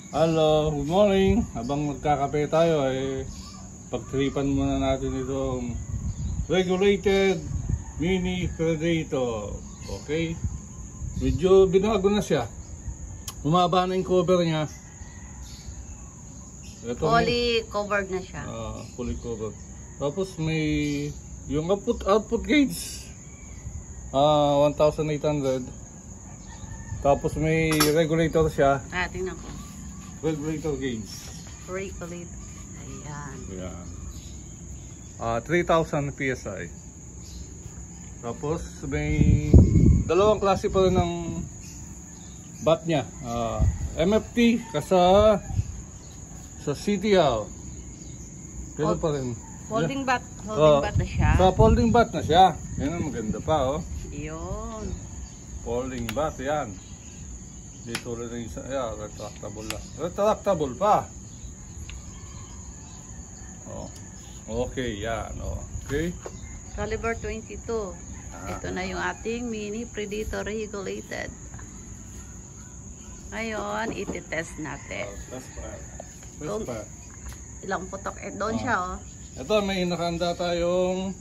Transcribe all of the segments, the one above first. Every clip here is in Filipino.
Hello, good morning. Habang nagkakape tayo ay pagtripan muna natin itong regulated mini Predator. Okay? Medyo binago na siya. Humaba na yung cover niya. Ito fully covered na siya. Fully covered. Tapos may yung output gauge. 1,800. Tapos may regulator siya. Tingnan ko. Regulator gauge. Regulator. Ayan. Ayan. 3,000 PSI. Tapos may dalawang klase pa rin ng bat niya. MFT sa CTL. Ganun pa rin. Folding bat. Folding bat na siya. Sa folding bat na siya. Yan ang maganda pa, oh. Yun. Folding bat, yan. Dito rin yung isa. Ayan, retractable na. Retractable pa. Oh. Okay, yan. Oh. Okay. Caliber 22. Ito na yung ating mini Predator regulated. Ngayon, iti-test natin. Test pa. Ilang putok. Doon siya, oh. Ito, may nakahanda tayong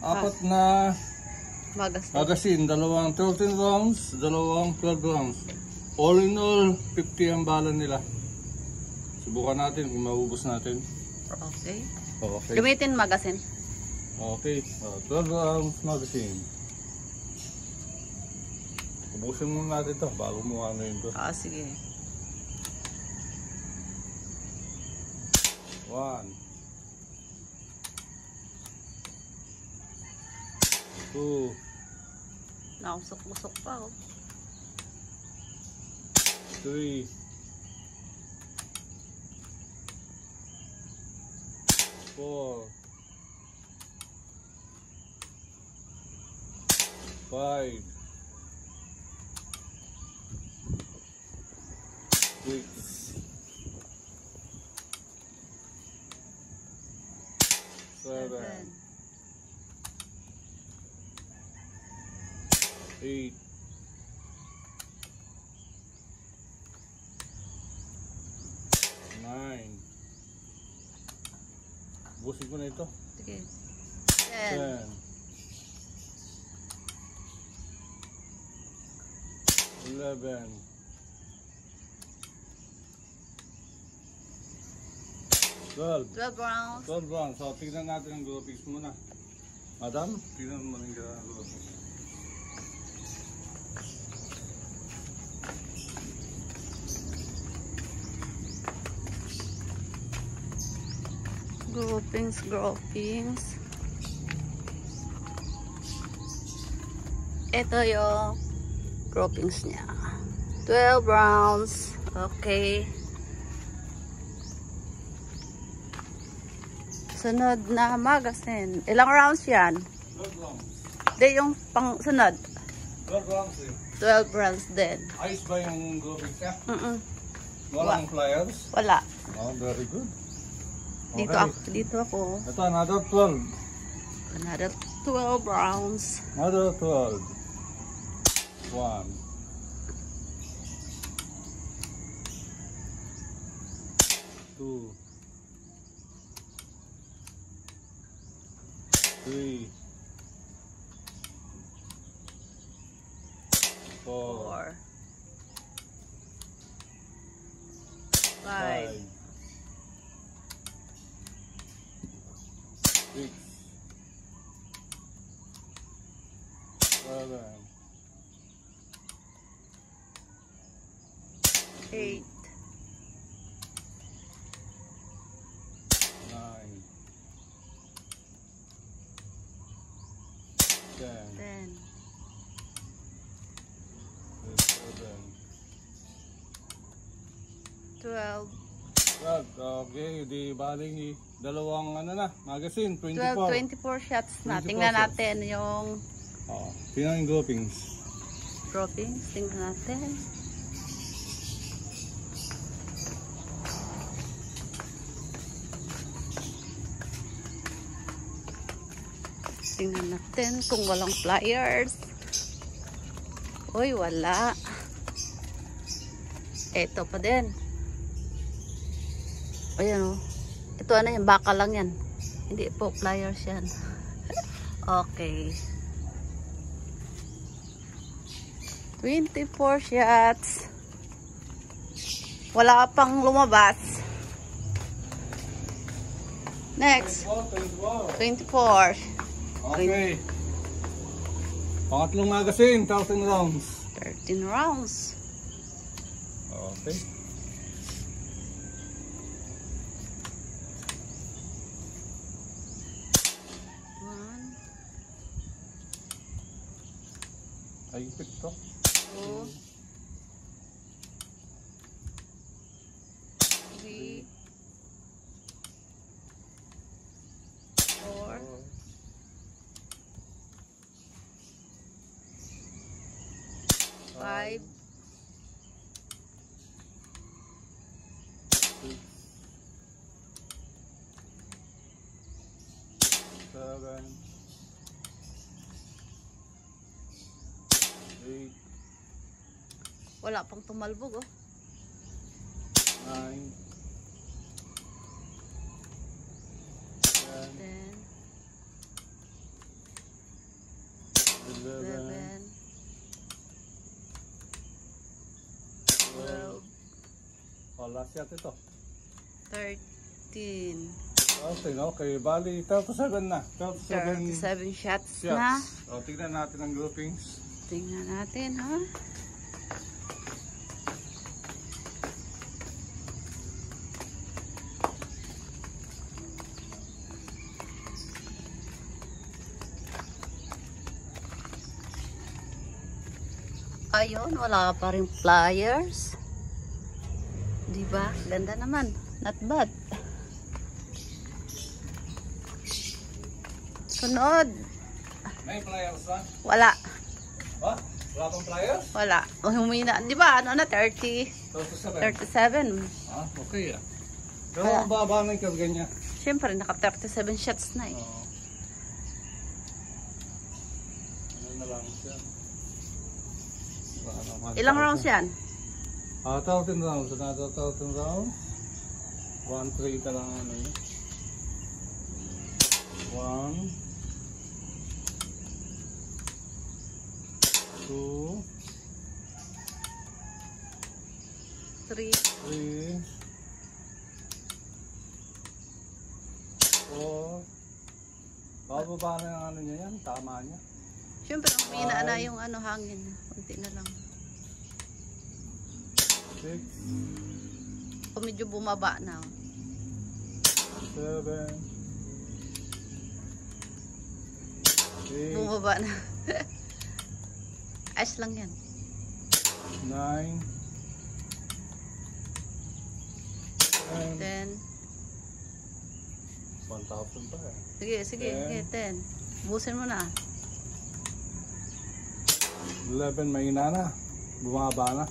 apat na magazine. Dalawang 13 rounds, dalawang 12 rounds. All in all, 50 ang bala nila. Subukan natin kung maubos natin. Okay. Okay. Gamitin magazine. Okay. 12 rounds magazine. Ubusin muna natin ito bago mo ano yun doon. Sige. 1 2 Nakusok-usok pa, oh. 3 4 5 6 7 8 9 Busin ko na ito. Sige. 10 11 12 rounds. 12 rounds. So, tignan natin ang groupings muna. Madam, tignan mo rin ang groupings. Groupings. Ito yung groupings niya. 12 rounds. Okay. Sunod na magazine. Ilang rounds yan? 12 rounds. Hindi, yung pang sunod. 12 rounds eh. 12 rounds din. Ayos ba yung groupings niya? Wala. Walang flyers? Wala. Oh, very good. Dito ako. Ito, another 12. Another 12 rounds. Another 12. 1 2 3 4 5 6 7 8 9 10 12 Okay, di baling dalawang magazine, 24. 24 shots na. 24 Tingnan shots. natin yung Tingnan yung groupings. groupings. Tingnan natin. Tingnan natin kung walang flyers. Uy, wala. Ito pa din. Ayan o. Ito ano yan, baka lang yan. Hindi po pliers yan. Okay. 24 shots. Wala ka pang lumabas. Next. 24. Okay. Pangatlong magazine, 1,000 rounds. 13 rounds. Okay. One, Ay, ito. 2, 3, 4, 5, 7, 8, wala pang tumalbog oh. 9, 10, 10, 11, 11, 12. Oh, last shot ito. 13. Okay, bali 37 na. 37 shots shots. na. O, tignan natin ang groupings. Tingnan natin ha. Ayun, wala pa rin pliers. Diba? Ganda naman. Not bad. Sunod. May pliers ba? Wala. Oh, wala pang pliers? Wala. Humina. Diba? Ano na? 30. 37. 37. Ah, okay ah. Pero Wala. ang baba ng karga niya. Siyempre, naka 37 shots na eh. Oo. Ano na lang siya? Ilang rounds yan? 1,000 rounds. Another 1,000 rounds. 1-3 ka lang ano yun. 1, 2, 3. 3, 4. Bababa na yung ano niya yan. Tama niya. Siyempre, humina na yung ano, hangin. Kunti na lang. 6, O medyo bumaba na. 7, 8, Bumaba na. Ayos lang yan. 9, 10, 10. 1,000 pa eh. Sige, sige. 10. Busin mo na. 11, mahina na. Bumaba na.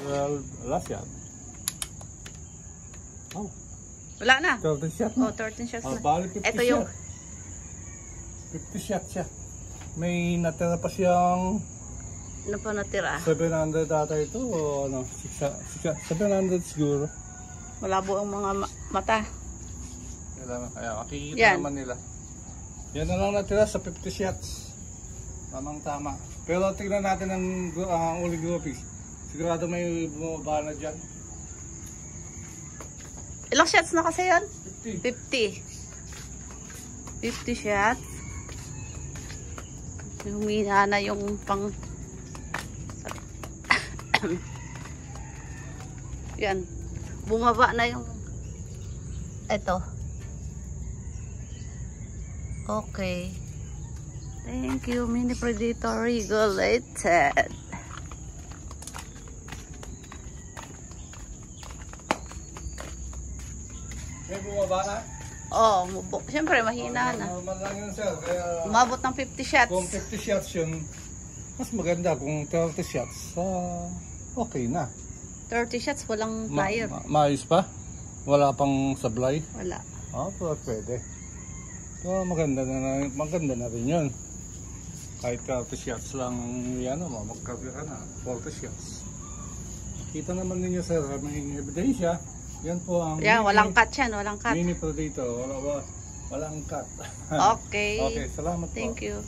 12, last shot. Oh, Wala na. 30 shot Oh, na. 13 shots Oh, na. bali 50 Ito yung, shot. 50 shot siya. May natira pa siyang ano pa natira? 700 ata ito o ano, 700 siguro. Malabo ang mga mata. Kaya makikita Yan. naman nila. Yan na lang natira sa 50 shots. Tamang tama. Pero tignan natin ang uli groupies. Sigurado may bumaba na dyan. Ilang shots na kasi yan? 50. 50 shots. Humina na yung pang... Yan. Bumaba na yung... Ito. Okay. Thank you, Mini Predator Regulated. May bumaba na? Oh, siyempre mahina na. Normal lang yun sir. Kaya Umabot ng 50 shots. kung 50 shots yun, mas maganda. Kung 30 shots, okay na. 30 shots, walang flyer. Maayos pa? Wala pang sablay? Wala. Pero pwede. So, maganda na rin yun. Kahit 30 shots lang yan mo, magkapira na. 40 shots. Kita naman ninyo sir, may ebidensya. Yan po ang Yan, walang cut yan, walang cut. mini predator. Walang cut. Okay. Okay, salamat po. Thank you.